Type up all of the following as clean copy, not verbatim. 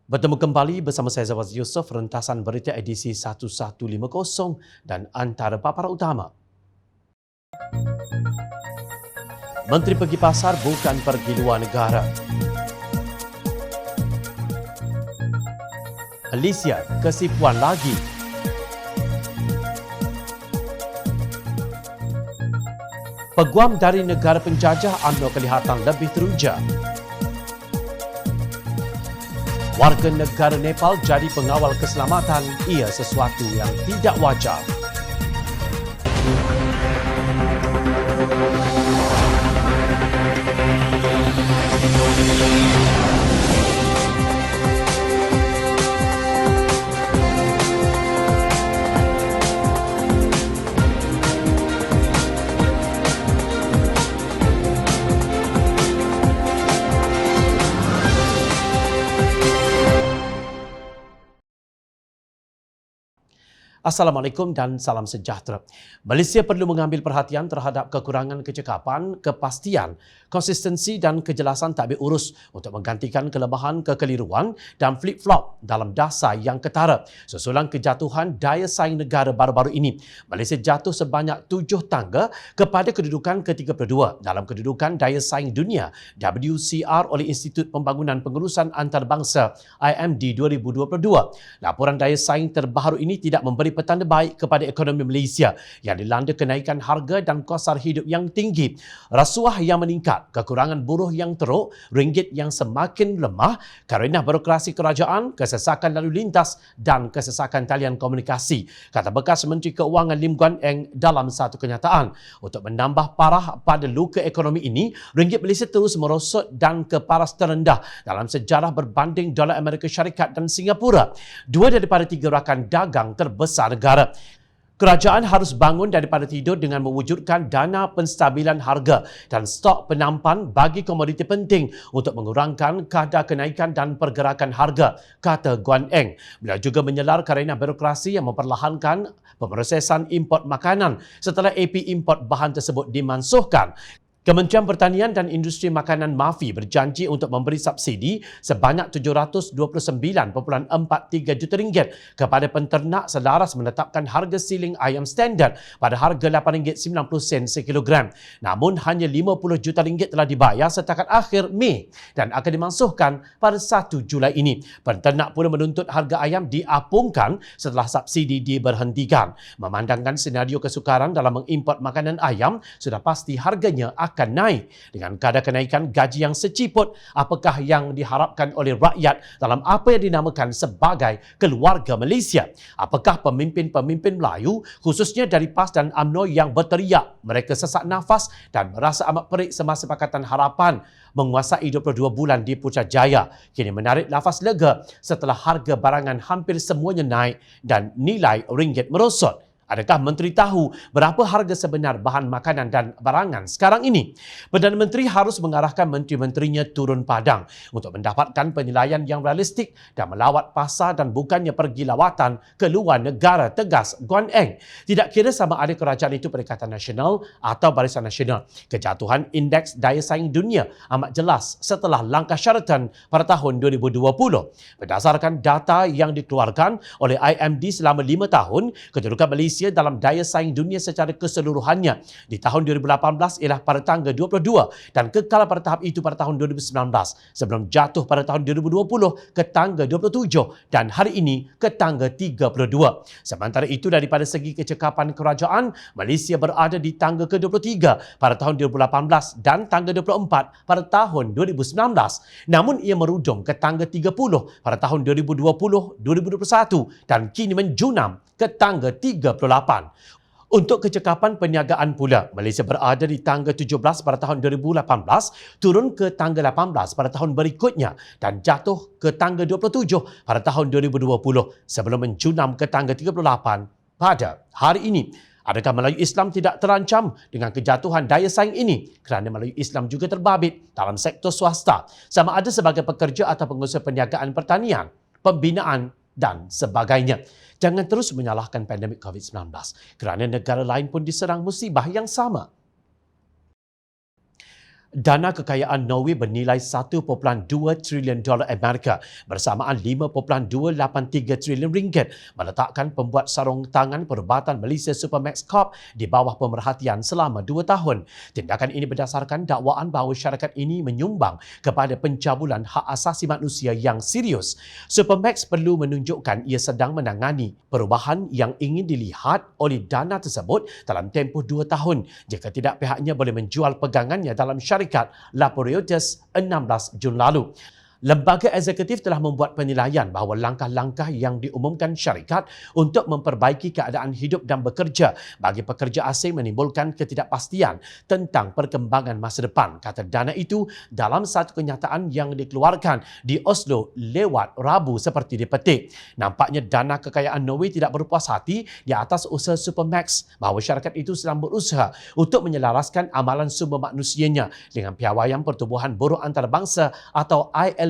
Bertemu kembali bersama saya Zawaz Yusof, rentasan berita edisi 1150 dan antara paparan utama. Menteri pergi pasar bukan pergi luar negara. Alicia kesipuan lagi. Peguam dari negara penjajah UMNO kelihatan lebih teruja. Warga negara Nepal jadi pengawal keselamatan, ia sesuatu yang tidak wajar. Assalamualaikum dan salam sejahtera. Malaysia perlu mengambil perhatian terhadap kekurangan kecekapan, kepastian, konsistensi dan kejelasan tadbir urus untuk menggantikan kelemahan, kekeliruan dan flip-flop dalam dasar yang ketara. Susulan kejatuhan daya saing negara baru-baru ini, Malaysia jatuh sebanyak 7 tangga kepada kedudukan ke-32 dalam kedudukan daya saing dunia WCR oleh Institut Pembangunan Pengurusan Antarabangsa IMD 2022. Laporan daya saing terbaru ini tidak memberi petanda baik kepada ekonomi Malaysia yang dilanda kenaikan harga dan kos hidup yang tinggi, rasuah yang meningkat, kekurangan buruh yang teruk, ringgit yang semakin lemah kerana birokrasi kerajaan, kesesakan lalu lintas dan kesesakan talian komunikasi, kata bekas Menteri Keuangan Lim Guan Eng dalam satu kenyataan. Untuk menambah parah pada luka ekonomi ini, ringgit Malaysia terus merosot dan ke paras terendah dalam sejarah berbanding dolar Amerika Syarikat dan Singapura, dua daripada tiga rakan dagang terbesar negara. Kerajaan harus bangun daripada tidur dengan mewujudkan dana penstabilan harga dan stok penampan bagi komoditi penting untuk mengurangkan kadar kenaikan dan pergerakan harga, kata Guan Eng. Beliau juga menyelar kerana birokrasi yang memperlahankan pemrosesan import makanan setelah AP import bahan tersebut dimansuhkan. Kementerian Pertanian dan Industri Makanan MAFI berjanji untuk memberi subsidi sebanyak RM729.43 juta kepada penternak selaras menetapkan harga siling ayam standard pada harga RM8.90 sekilogram. Namun hanya RM50 juta telah dibayar setakat akhir Mei dan akan dimansuhkan pada 1 Julai ini. Penternak pula menuntut harga ayam diapungkan setelah subsidi diberhentikan. Memandangkan senario kesukaran dalam mengimport makanan ayam, sudah pasti harganya akan naik. Dengan kadar kenaikan gaji yang seciput, apakah yang diharapkan oleh rakyat dalam apa yang dinamakan sebagai keluarga Malaysia? Apakah pemimpin-pemimpin Melayu, khususnya dari PAS dan UMNO yang berteriak mereka sesak nafas dan merasa amat perik semasa Pakatan Harapan menguasai 22 bulan di Putrajaya, kini menarik lafaz lega setelah harga barangan hampir semuanya naik dan nilai ringgit merosot? Adakah Menteri tahu berapa harga sebenar bahan makanan dan barangan sekarang ini? Perdana Menteri harus mengarahkan menteri-menterinya turun padang untuk mendapatkan penilaian yang realistik dan melawat pasar dan bukannya pergi lawatan ke luar negara, tegas Guan Eng. Tidak kira sama ada kerajaan itu Perikatan Nasional atau Barisan Nasional, kejatuhan indeks daya saing dunia amat jelas setelah langkah syaratan pada tahun 2020. Berdasarkan data yang dikeluarkan oleh IMD selama 5 tahun, kedudukan Malaysia dalam daya saing dunia secara keseluruhannya di tahun 2018 ialah pada tangga 22 dan kekal pada tahap itu pada tahun 2019 sebelum jatuh pada tahun 2020 ke tangga 27 dan hari ini ke tangga 32. Sementara itu, daripada segi kecekapan kerajaan, Malaysia berada di tangga ke-23 pada tahun 2018 dan tangga 24 pada tahun 2019. Namun ia merudum ke tangga 30 pada tahun 2020-2021 dan kini menjunam ke tangga 38. Untuk kecekapan perniagaan pula, Malaysia berada di tangga 17 pada tahun 2018, turun ke tangga 18 pada tahun berikutnya dan jatuh ke tangga 27 pada tahun 2020 sebelum menjunam ke tangga 38 pada hari ini. Adakah Melayu Islam tidak terancam dengan kejatuhan daya saing ini? Kerana Melayu Islam juga terbabit dalam sektor swasta, sama ada sebagai pekerja atau pengusaha perniagaan pertanian, pembinaan dan sebagainya. Jangan terus menyalahkan pandemik COVID-19 kerana negara lain pun diserang musibah yang sama. Dana kekayaan Norway bernilai 1.2 trilion dolar Amerika bersamaan 5.283 trilion ringgit meletakkan pembuat sarung tangan perubatan Malaysia Supermax Corp di bawah pemerhatian selama 2 tahun. Tindakan ini berdasarkan dakwaan bahawa syarikat ini menyumbang kepada pencabulan hak asasi manusia yang serius. Supermax perlu menunjukkan ia sedang menangani perubahan yang ingin dilihat oleh dana tersebut dalam tempoh 2 tahun. Jika tidak, pihaknya boleh menjual pegangannya dalam syarikat lapor Reuters 16 Jun lalu. Lembaga eksekutif telah membuat penilaian bahawa langkah-langkah yang diumumkan syarikat untuk memperbaiki keadaan hidup dan bekerja bagi pekerja asing menimbulkan ketidakpastian tentang perkembangan masa depan, kata dana itu dalam satu kenyataan yang dikeluarkan di Oslo lewat Rabu seperti dipetik. Nampaknya dana kekayaan Norway tidak berpuas hati di atas usaha Supermax bahawa syarikat itu sedang berusaha untuk menyelaraskan amalan sumber manusianya dengan piawaian pertubuhan buruh antarabangsa atau ILO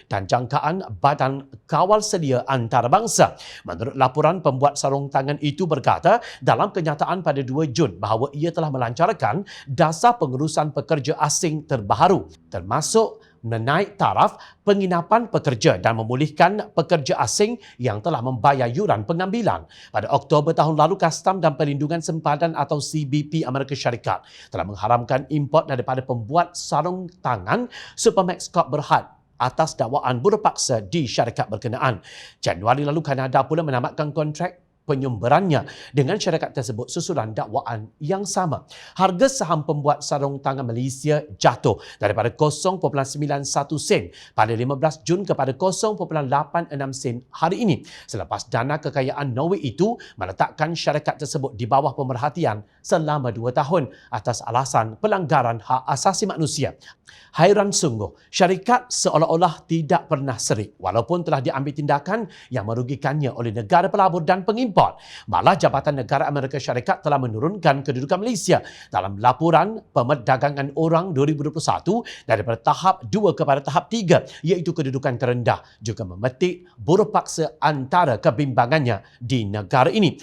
dan jangkaan Badan Kawal Sedia Antarabangsa. Menurut laporan, pembuat sarung tangan itu berkata dalam kenyataan pada 2 Jun bahawa ia telah melancarkan dasar pengurusan pekerja asing terbaru, termasuk menaik taraf penginapan pekerja dan memulihkan pekerja asing yang telah membayar yuran pengambilan. Pada Oktober tahun lalu, Kastam dan Perlindungan Sempadan atau CBP Amerika Syarikat telah mengharamkan import daripada pembuat sarung tangan Supermax Corp Berhad atas dakwaan buruh paksa di syarikat berkenaan. Januari lalu, Kanada pula menamatkan kontrak penyumberannya dengan syarikat tersebut susulan dakwaan yang sama. Harga saham pembuat sarung tangan Malaysia jatuh daripada 0.91 sen pada 15 Jun kepada 0.86 sen hari ini selepas dana kekayaan Norway itu meletakkan syarikat tersebut di bawah pemerhatian selama 2 tahun atas alasan pelanggaran hak asasi manusia. Hairan sungguh, syarikat seolah-olah tidak pernah serik walaupun telah diambil tindakan yang merugikannya oleh negara pelabur dan pengimport. Malah Jabatan Negara Amerika Syarikat telah menurunkan kedudukan Malaysia dalam laporan Pemerdagangan Orang 2021 daripada tahap 2 kepada tahap 3 iaitu kedudukan terendah, juga memetik buruh paksa antara kebimbangannya di negara ini.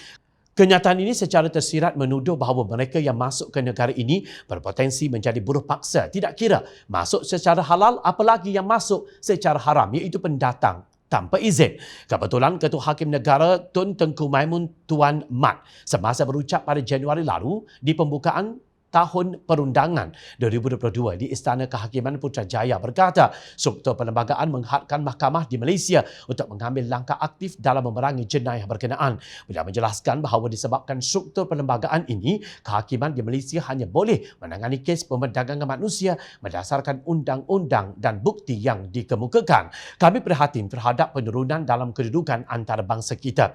Kenyataan ini secara tersirat menuduh bahawa mereka yang masuk ke negara ini berpotensi menjadi buruh paksa, tidak kira masuk secara halal apalagi yang masuk secara haram iaitu pendatang tanpa izin. Kebetulan Ketua Hakim Negara Tun Tengku Maimun Tuan Mat semasa berucap pada Januari lalu di pembukaan Tahun Perundangan 2022 di Istana Kehakiman Putrajaya berkata, struktur perlembagaan menghadkan mahkamah di Malaysia untuk mengambil langkah aktif dalam memerangi jenayah berkenaan. Beliau menjelaskan bahawa disebabkan struktur perlembagaan ini, kehakiman di Malaysia hanya boleh menangani kes pemerdagangan manusia berdasarkan undang-undang dan bukti yang dikemukakan. Kami prihatin terhadap penurunan dalam kedudukan antarabangsa kita.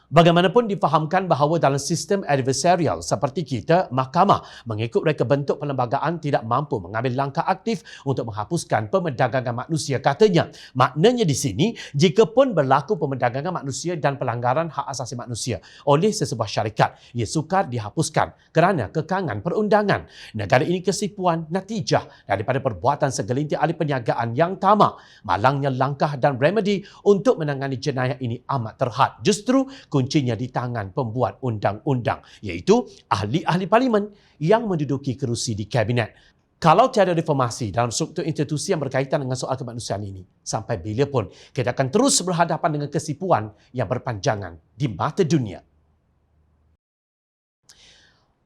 Bagaimanapun difahamkan bahawa dalam sistem adversarial seperti kita, mahkamah mengikut reka bentuk perlembagaan tidak mampu mengambil langkah aktif untuk menghapuskan pemerdagangan manusia, katanya. Maknanya di sini, jika pun berlaku pemerdagangan manusia dan pelanggaran hak asasi manusia oleh sesebuah syarikat, ia sukar dihapuskan kerana kekangan perundangan. Negara ini kesipuan natijah daripada perbuatan segelintir ahli perniagaan yang tamak. Malangnya langkah dan remedi untuk menangani jenayah ini amat terhad. Justru kuncinya di tangan pembuat undang-undang, iaitu ahli-ahli parlimen yang menduduki kerusi di kabinet. Kalau tiada reformasi dalam struktur institusi yang berkaitan dengan soal kemanusiaan ini, sampai bila pun kita akan terus berhadapan dengan kesipuan yang berpanjangan di mata dunia.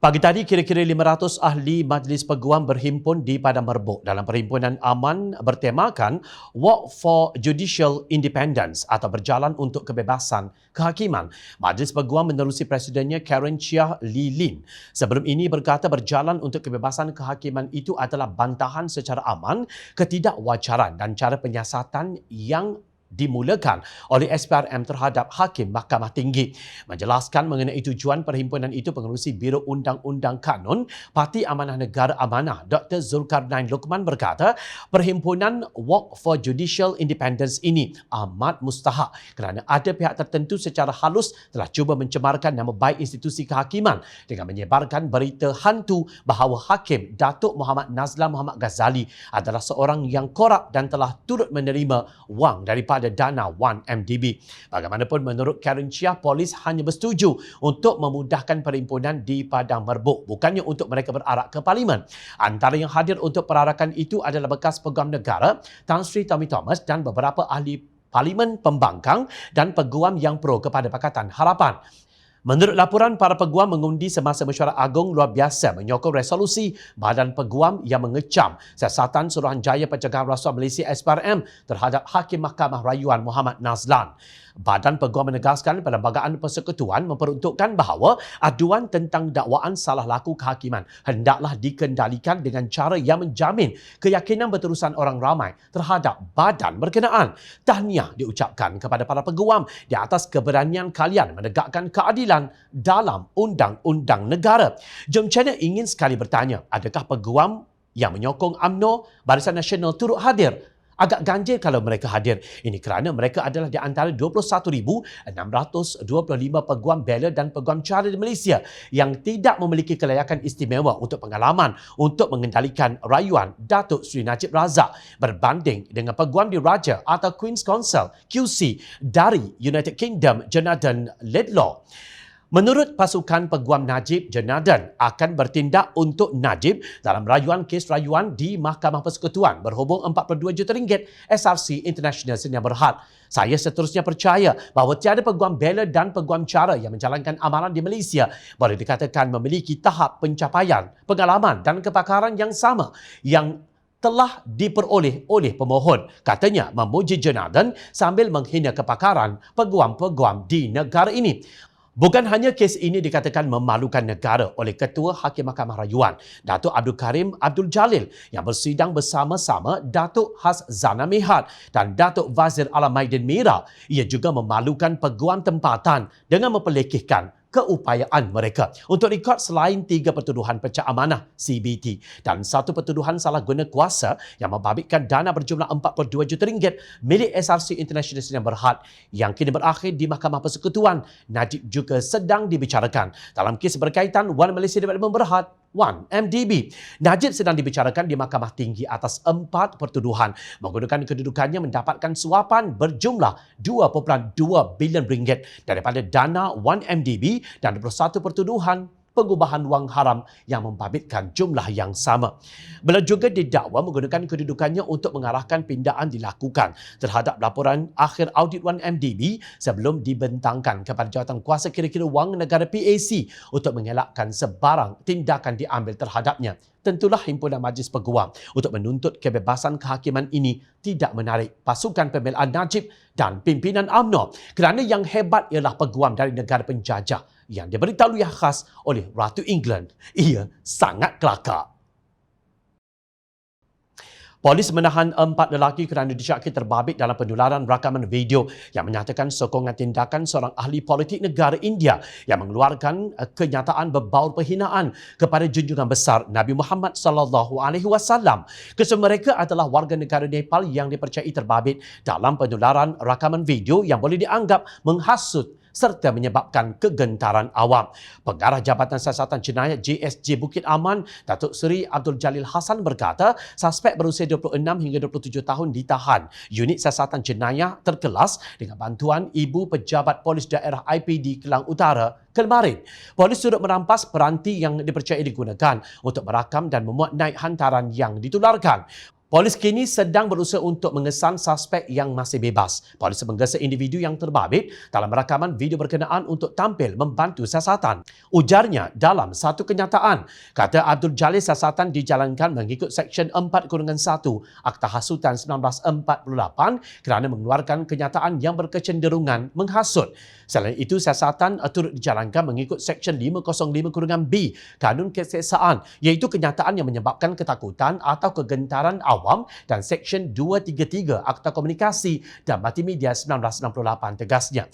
Pagi tadi, kira-kira 500 ahli Majlis Peguam berhimpun di Padang Merbuk dalam perhimpunan aman bertemakan Walk for Judicial Independence atau berjalan untuk kebebasan kehakiman. Majlis Peguam menerusi presidennya Karen Chia Lee Lin. Sebelum ini berkata berjalan untuk kebebasan kehakiman itu adalah bantahan secara aman, ketidakwajaran dan cara penyiasatan yang dimulakan oleh SPRM terhadap Hakim Mahkamah Tinggi. Menjelaskan mengenai tujuan perhimpunan itu, Pengerusi Biro Undang-Undang Kanun Parti Amanah Negara Amanah Dr. Zulkarnain Luqman berkata, perhimpunan Walk for Judicial Independence ini amat mustahak kerana ada pihak tertentu secara halus telah cuba mencemarkan nama baik institusi kehakiman dengan menyebarkan berita hantu bahawa Hakim Datuk Muhammad Nazlan Muhammad Ghazali adalah seorang yang korup dan telah turut menerima wang daripada kepada dana 1MDB. Bagaimanapun menurut Karen Chia, polis hanya bersetuju untuk memudahkan perhimpunan di Padang Merbuk, bukannya untuk mereka berarak ke Parlimen. Antara yang hadir untuk perarakan itu adalah bekas Peguam Negara Tan Sri Tommy Thomas dan beberapa ahli Parlimen pembangkang dan peguam yang pro kepada Pakatan Harapan. Menurut laporan, para peguam mengundi semasa mesyuarat agung luar biasa menyokong resolusi Badan Peguam yang mengecam siasatan Suruhanjaya Pencegahan Rasuah Malaysia SPRM terhadap Hakim Mahkamah Rayuan Muhammad Nazlan. Badan Peguam menegaskan Perlembagaan Persekutuan memperuntukkan bahawa aduan tentang dakwaan salah laku kehakiman hendaklah dikendalikan dengan cara yang menjamin keyakinan berterusan orang ramai terhadap badan berkenaan. Tahniah diucapkan kepada para peguam di atas keberanian kalian menegakkan keadilan dalam undang-undang negara. Jom Channel ingin sekali bertanya, adakah peguam yang menyokong UMNO Barisan Nasional turut hadir? Agak ganjil kalau mereka hadir. Ini kerana mereka adalah di antara 21,625 peguam bela dan peguam cara di Malaysia yang tidak memiliki kelayakan istimewa untuk pengalaman untuk mengendalikan rayuan Datuk Seri Najib Razak berbanding dengan peguam di Raja atau Queen's Council QC dari United Kingdom Jonathan Laidlaw. Menurut pasukan peguam Najib, Jonathan akan bertindak untuk Najib dalam rayuan kes rayuan di Mahkamah Persekutuan berhubung RM42 juta SRC International Sdn Bhd. Saya seterusnya percaya bahawa tiada peguam bela dan peguam cara yang menjalankan amalan di Malaysia boleh dikatakan memiliki tahap pencapaian, pengalaman dan kepakaran yang sama yang telah diperoleh oleh pemohon. Katanya memuji Jonathan sambil menghina kepakaran peguam-peguam di negara ini. Bukan hanya kes ini dikatakan memalukan negara oleh Ketua Hakim Mahkamah Rayuan, Datuk Abdul Karim Abdul Jalil yang bersidang bersama-sama Datuk Has Zana Mihad dan Datuk Wazir Alam Maidin Mira. Ia juga memalukan peguam tempatan dengan memperlekehkan keupayaan mereka. Untuk rekod, selain 3 pertuduhan pecah amanah CBT dan 1 pertuduhan salah guna kuasa yang membabitkan dana berjumlah RM42 juta milik SRC International Sdn Bhd yang kini berakhir di Mahkamah Persekutuan, Najib juga sedang dibicarakan dalam kes berkaitan One Malaysia Development Berhad 1MDB. Najib sedang dibicarakan di Mahkamah Tinggi atas 4 pertuduhan menggunakan kedudukannya mendapatkan suapan berjumlah RM2.2 bilion daripada dana 1MDB dan 21 pertuduhan pengubahan wang haram yang membabitkan jumlah yang sama. Beliau juga didakwa menggunakan kedudukannya untuk mengarahkan pindaan dilakukan terhadap laporan akhir audit 1MDB sebelum dibentangkan kepada jawatan kuasa kira-kira wang negara PAC untuk mengelakkan sebarang tindakan diambil terhadapnya. Tentulah Himpunan Majlis Peguam untuk menuntut kebebasan kehakiman ini tidak menarik pasukan pembelaan Najib dan pimpinan UMNO kerana yang hebat ialah peguam dari negara penjajah yang diberi tauliah khas oleh Ratu England. Ia sangat kelakar. Polis menahan 4 lelaki kerana disyaki terbabit dalam penularan rakaman video yang menyatakan sokongan tindakan seorang ahli politik negara India yang mengeluarkan kenyataan berbaur perhinaan kepada junjungan besar Nabi Muhammad SAW. Kesemua mereka adalah warga negara Nepal yang dipercayai terbabit dalam penularan rakaman video yang boleh dianggap menghasut serta menyebabkan kegentaran awam. Pengarah Jabatan Siasatan Jenayah JSJ Bukit Aman, Datuk Seri Abdul Jalil Hassan berkata, suspek berusia 26 hingga 27 tahun ditahan. Unit Siasatan Jenayah terkelas dengan bantuan Ibu Pejabat Polis Daerah IPD Kelang Utara kemarin. Polis turut merampas peranti yang dipercayai digunakan untuk merakam dan memuat naik hantaran yang ditularkan. Polis kini sedang berusaha untuk mengesan suspek yang masih bebas. Polis menggesa individu yang terbabit dalam rakaman video berkenaan untuk tampil membantu siasatan. Ujarnya dalam satu kenyataan, kata Abdul Jalil, siasatan dijalankan mengikut Seksyen 4-1 Akta Hasutan 1948 kerana mengeluarkan kenyataan yang berkecenderungan menghasut. Selain itu, siasatan turut dijalankan mengikut Seksyen 505-B Kanun Keseksaan, iaitu kenyataan yang menyebabkan ketakutan atau kegentaran awam, dan Seksyen 233 Akta Komunikasi dan Multimedia 1968 tegasnya.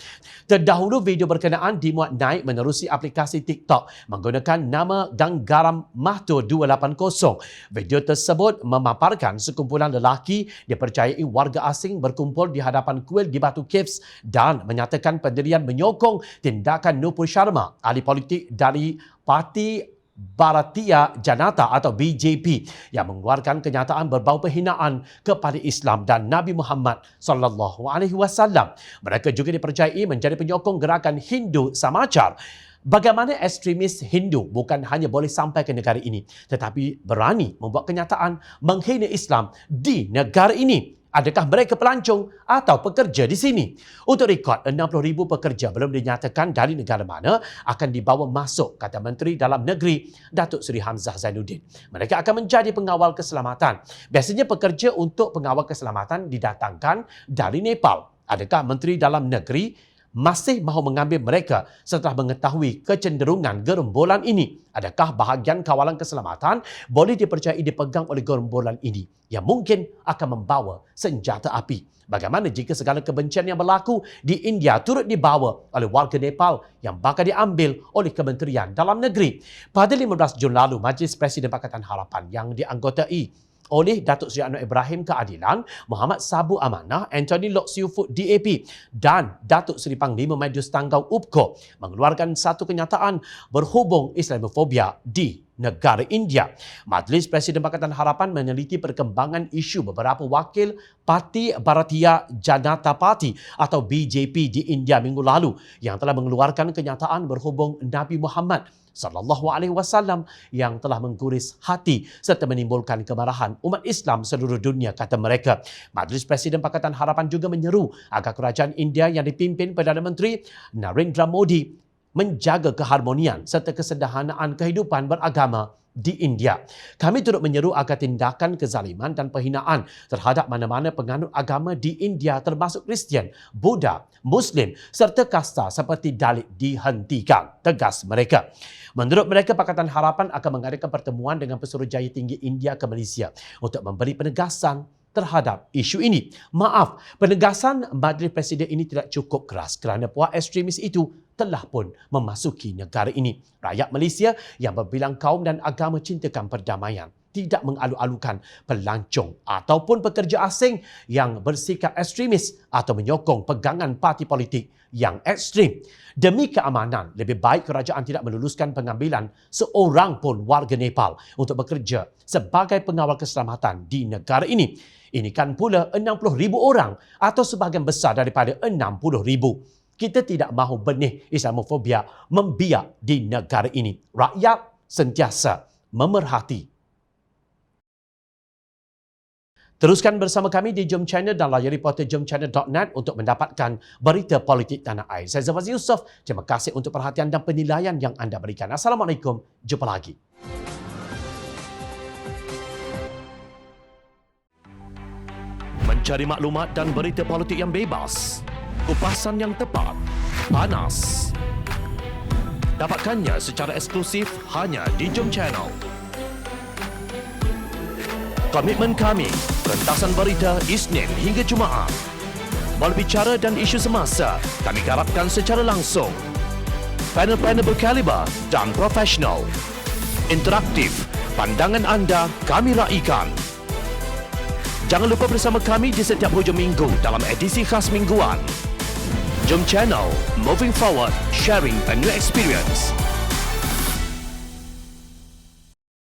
Terdahulu video berkenaan dimuat naik menerusi aplikasi TikTok menggunakan nama Ganggaram Mahto 280. Video tersebut memaparkan sekumpulan lelaki dipercayai warga asing berkumpul di hadapan kuil di Batu Caves dan menyatakan pendirian menyokong tindakan Nupur Sharma, ahli politik dari Parti Bharatiya Janata atau BJP yang mengeluarkan kenyataan berbau penghinaan kepada Islam dan Nabi Muhammad sallallahu alaihi wasallam. Mereka juga dipercayai menjadi penyokong gerakan Hindu Samachar. Bagaimana ekstremis Hindu bukan hanya boleh sampai ke negara ini tetapi berani membuat kenyataan menghina Islam di negara ini? Adakah mereka pelancong atau pekerja di sini? Untuk rekod, 60,000 pekerja belum dinyatakan dari negara mana akan dibawa masuk, kata Menteri Dalam Negeri Datuk Seri Hamzah Zainuddin. Mereka akan menjadi pengawal keselamatan. Biasanya pekerja untuk pengawal keselamatan didatangkan dari Nepal. Adakah Menteri Dalam Negeri masih mahu mengambil mereka setelah mengetahui kecenderungan gerombolan ini? Adakah bahagian kawalan keselamatan boleh dipercayai dipegang oleh gerombolan ini yang mungkin akan membawa senjata api? Bagaimana jika segala kebencian yang berlaku di India turut dibawa oleh warga Nepal yang bakal diambil oleh Kementerian Dalam Negeri? Pada 15 Jun lalu, Majlis Presiden Pakatan Harapan yang dianggotai oleh Datuk Seri Anwar Ibrahim Keadilan, Muhammad Sabu Amanah, Anthony Lok Siu Fut DAP dan Datuk Seri Panglima Madius Tanggau UPKO mengeluarkan satu kenyataan berhubung Islamofobia di negara India. Majlis Presiden Pakatan Harapan meneliti perkembangan isu beberapa wakil Parti Bharatiya Janata Party atau BJP di India minggu lalu yang telah mengeluarkan kenyataan berhubung Nabi Muhammad sallallahu alaihi wasallam yang telah mengguris hati serta menimbulkan kemarahan umat Islam seluruh dunia, kata mereka. Majlis Presiden Pakatan Harapan juga menyeru agar kerajaan India yang dipimpin Perdana Menteri Narendra Modi menjaga keharmonian serta kesederhanaan kehidupan beragama di India. Kami turut menyeru agar tindakan kezaliman dan penghinaan terhadap mana-mana penganut agama di India termasuk Kristian, Buddha, Muslim serta kasta seperti Dalit dihentikan, tegas mereka. Menurut mereka, Pakatan Harapan akan mengadakan pertemuan dengan Pesuruhjaya Tinggi India ke Malaysia untuk memberi penegasan terhadap isu ini. Maaf, penegasan Majlis Presiden ini tidak cukup keras kerana puak ekstremis itu telah pun memasuki negara ini. Rakyat Malaysia yang berbilang kaum dan agama cintakan perdamaian tidak mengalu-alukan pelancong ataupun pekerja asing yang bersikap ekstremis atau menyokong pegangan parti politik yang ekstrim. Demi keamanan, lebih baik kerajaan tidak meluluskan pengambilan seorang pun warga Nepal untuk bekerja sebagai pengawal keselamatan di negara ini. Ini kan pula 60,000 orang atau sebahagian besar daripada 60,000. Kita tidak mahu benih Islamofobia membiak di negara ini. Rakyat sentiasa memerhati. Teruskan bersama kami di Jom Channel dan layari portal jomchannel.net untuk mendapatkan berita politik tanah air. Saya Zafazi Yusof. Terima kasih untuk perhatian dan penilaian yang anda berikan. Assalamualaikum. Jumpa lagi. Mencari maklumat dan berita politik yang bebas, kupasan yang tepat, panas. Dapatkannya secara eksklusif hanya di Jom Channel. Komitmen kami, rentasan berita Isnin hingga Jumaat. Berbicara dan isu semasa, kami garapkan secara langsung. Panel-panel berkaliber dan profesional. Interaktif, pandangan anda kami raikan. Jangan lupa bersama kami di setiap hujung minggu dalam edisi khas mingguan. Jom Channel, moving forward, sharing a new experience.